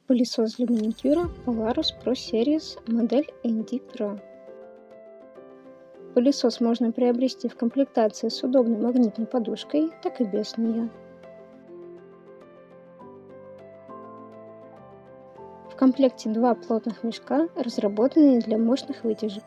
Пылесос для маникюра Polaris Pro Series, модель ND Pro. Пылесос можно приобрести в комплектации с удобной магнитной подушкой, так и без нее. В комплекте два плотных мешка, разработанные для мощных вытяжек.